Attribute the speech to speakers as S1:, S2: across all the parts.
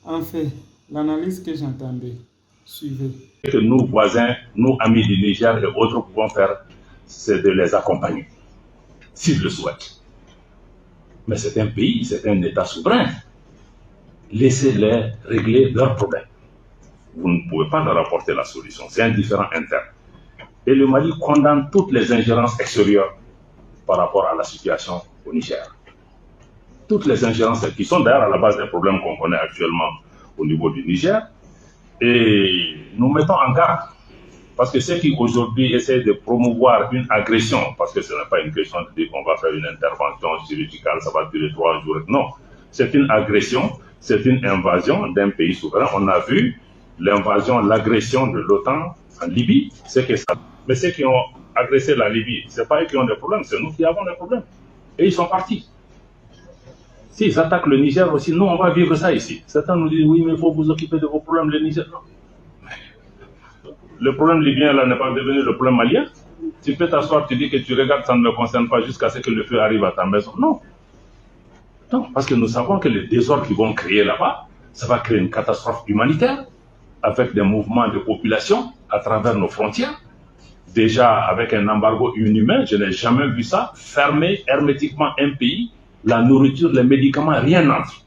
S1: En fait, l'analyse que j'entendais, suivez.
S2: Ce que nos voisins, nos amis du Niger et autres pouvons faire, c'est de les accompagner, s'ils le souhaitent. Mais c'est un pays, c'est un État souverain. Laissez-les régler leurs problèmes. Vous ne pouvez pas leur apporter la solution, c'est un différend interne. Et le Mali condamne toutes les ingérences extérieures par rapport à la situation au Niger. Toutes les ingérences qui sont d'ailleurs à la base des problèmes qu'on connaît actuellement au niveau du Niger. Et nous mettons en garde, parce que ceux qui aujourd'hui essaient de promouvoir une agression, parce que ce n'est pas une question de dire qu'on va faire une intervention chirurgicale, ça va durer 3 jours, non. C'est une agression, c'est une invasion d'un pays souverain. On a vu l'invasion, l'agression de l'OTAN en Libye, c'est que ça. Mais ceux qui ont agressé la Libye, ce n'est pas eux qui ont des problèmes, c'est nous qui avons des problèmes. Et ils sont partis. S'ils attaquent le Niger aussi, nous, on va vivre ça ici. Certains nous disent, oui, mais il faut vous occuper de vos problèmes, le Niger. Non. Le problème libyen, là, n'est pas devenu le problème malien. Tu peux t'asseoir, tu dis que tu regardes, ça ne me concerne pas jusqu'à ce que le feu arrive à ta maison. Non. Non, parce que nous savons que les désordres qu'ils vont créer là-bas, ça va créer une catastrophe humanitaire avec des mouvements de population à travers nos frontières. Déjà, avec un embargo inhumain, je n'ai jamais vu ça, fermer hermétiquement un pays, la nourriture, les médicaments, rien n'entre.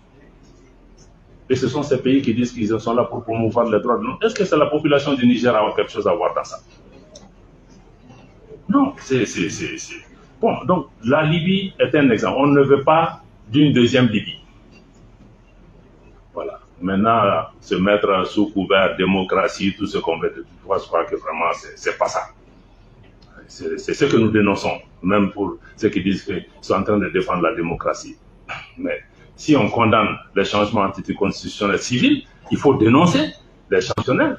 S2: Et ce sont ces pays qui disent qu'ils sont là pour promouvoir les droits de l'homme. Est-ce que c'est la population du Niger qui a quelque chose à voir dans ça? Non, c'est... Bon, donc la Libye est un exemple. On ne veut pas d'une deuxième Libye. Voilà. Maintenant, se mettre sous couvert démocratie, tout ce qu'on veut, je crois que vraiment, c'est pas ça. C'est ce que nous dénonçons, même pour ceux qui disent qu'ils sont en train de défendre la démocratie. Mais si on condamne les changements anticonstitutionnels civils, il faut dénoncer les changements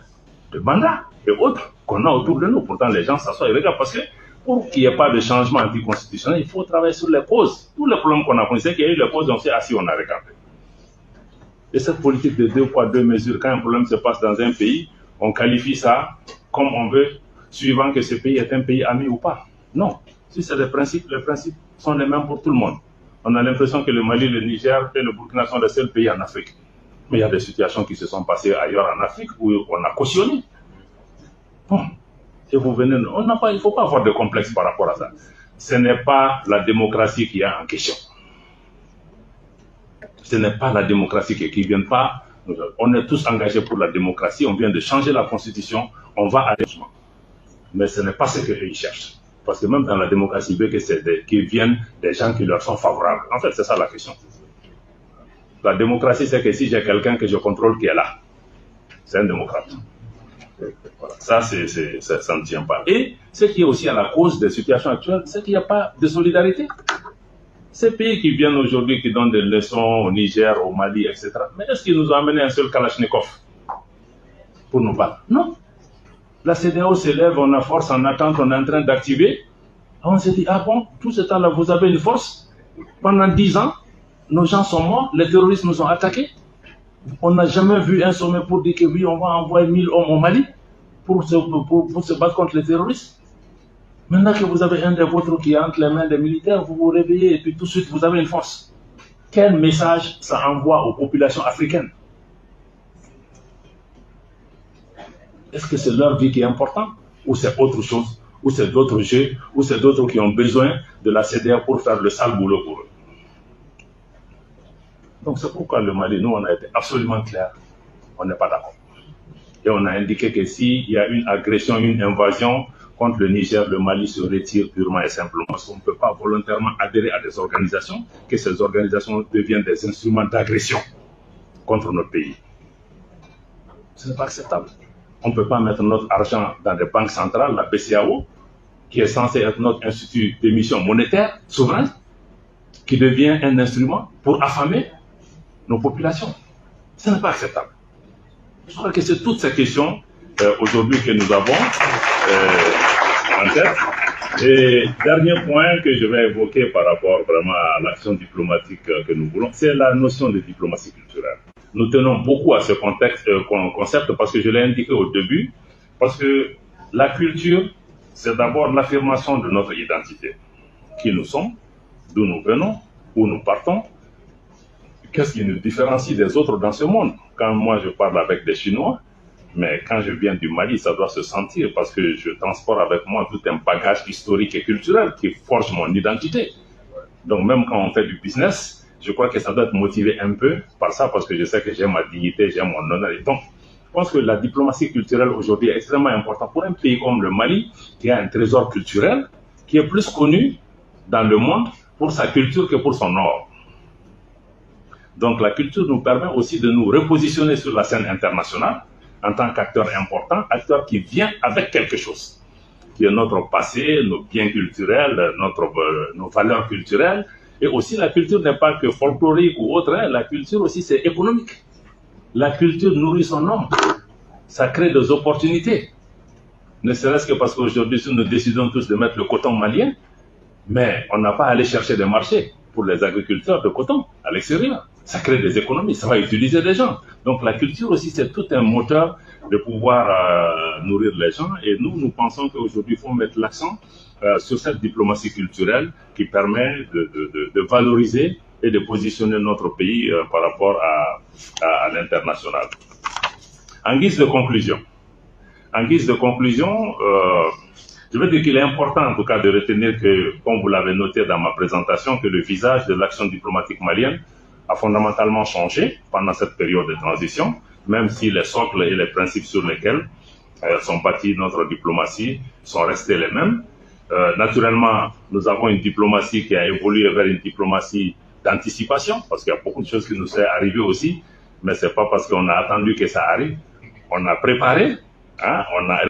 S2: de mandat et autres qu'on a autour de nous. Pourtant, les gens s'assoient et regardent parce que pour qu'il n'y ait pas de changement anticonstitutionnel, il faut travailler sur les causes. Tous les problèmes qu'on a connus, c'est qu'il y a eu les causes, on s'est assis, on a regardé. Et cette politique de 2 poids 2 mesures, quand un problème se passe dans un pays, on qualifie ça comme on veut, suivant que ce pays est un pays ami ou pas. Non. Si c'est les principes sont les mêmes pour tout le monde. On a l'impression que le Mali, le Niger et le Burkina sont les seuls pays en Afrique. Mais il y a des situations qui se sont passées ailleurs en Afrique où on a cautionné. Bon. Et vous venez, il ne faut pas avoir de complexe par rapport à ça. Ce n'est pas la démocratie qui est en question. Ce n'est pas la démocratie qui ne vient pas. On est tous engagés pour la démocratie, on vient de changer la constitution, on va à l'engagement. Mais ce n'est pas ce qu'ils cherchent. Parce que même dans la démocratie, il veut que qu'ils viennent des gens qui leur sont favorables. En fait, c'est ça la question. La démocratie, c'est que si j'ai quelqu'un que je contrôle qui est là, c'est un démocrate. Voilà. Ça ne tient pas. Et ce qui est aussi à la cause des situations actuelles, c'est qu'il n'y a pas de solidarité. Ces pays qui viennent aujourd'hui, qui donnent des leçons au Niger, au Mali, etc. Mais est-ce qu'ils nous ont amené un seul Kalachnikov pour nous battre? Non. La CEDEAO s'élève, on a force en attente, on est en train d'activer. On se dit, ah bon, tout ce temps-là, vous avez une force. Pendant 10 ans, nos gens sont morts, les terroristes nous ont attaqués. On n'a jamais vu un sommet pour dire que oui, on va envoyer 1000 hommes au Mali pour se battre contre les terroristes. Maintenant que vous avez un des vôtres qui est entre les mains des militaires, vous vous réveillez et puis tout de suite vous avez une force. Quel message ça envoie aux populations africaines? Est-ce que c'est leur vie qui est importante? Ou c'est autre chose? Ou c'est d'autres jeux? Ou c'est d'autres qui ont besoin de la CEDEAO pour faire le sale boulot pour eux? Donc c'est pourquoi le Mali, nous on a été absolument clair, on n'est pas d'accord. Et on a indiqué que s'il y a une agression, une invasion contre le Niger, le Mali se retire purement et simplement. Parce qu'on ne peut pas volontairement adhérer à des organisations, que ces organisations deviennent des instruments d'agression contre notre pays. Ce n'est pas acceptable. On ne peut pas mettre notre argent dans des banques centrales, la BCEAO, qui est censée être notre institut d'émission monétaire souverain, qui devient un instrument pour affamer nos populations. Ce n'est pas acceptable. Je crois que c'est toutes ces questions aujourd'hui que nous avons en tête. Et dernier point que je vais évoquer par rapport vraiment à l'action diplomatique que nous voulons, c'est la notion de diplomatie culturelle. Nous tenons beaucoup à ce concept parce que je l'ai indiqué au début, parce que la culture, c'est d'abord l'affirmation de notre identité. Qui nous sommes, d'où nous venons, où nous partons, qu'est-ce qui nous différencie des autres dans ce monde? Quand moi je parle avec des Chinois, mais quand je viens du Mali, ça doit se sentir parce que je transporte avec moi tout un bagage historique et culturel qui forge mon identité. Donc même quand on fait du business, je crois que ça doit être motivé un peu par ça parce que je sais que j'ai ma dignité, j'ai mon honneur. Et donc, je pense que la diplomatie culturelle aujourd'hui est extrêmement importante pour un pays comme le Mali qui a un trésor culturel qui est plus connu dans le monde pour sa culture que pour son or. Donc la culture nous permet aussi de nous repositionner sur la scène internationale en tant qu'acteur important, acteur qui vient avec quelque chose, qui est notre passé, nos biens culturels, nos valeurs culturelles. Et aussi la culture n'est pas que folklorique ou autre, hein. La culture aussi c'est économique. La culture nourrit son homme, ça crée des opportunités. Ne serait-ce que parce qu'aujourd'hui, si nous décidons tous de mettre le coton malien, mais on n'a pas à aller chercher des marchés pour les agriculteurs de coton à l'extérieur. Ça crée des économies, ça va utiliser des gens. Donc la culture aussi, c'est tout un moteur de pouvoir nourrir les gens. Et nous pensons qu'aujourd'hui, il faut mettre l'accent sur cette diplomatie culturelle qui permet de valoriser et de positionner notre pays par rapport à l'international. En guise de conclusion, je veux dire qu'il est important en tout cas de retenir que, comme vous l'avez noté dans ma présentation, que le visage de l'action diplomatique malienne a fondamentalement changé pendant cette période de transition, même si les socles et les principes sur lesquels sont bâtis notre diplomatie sont restés les mêmes. Naturellement, nous avons une diplomatie qui a évolué vers une diplomatie d'anticipation, parce qu'il y a beaucoup de choses qui nous sont arrivées aussi, mais ce n'est pas parce qu'on a attendu que ça arrive. On a préparé, hein, on a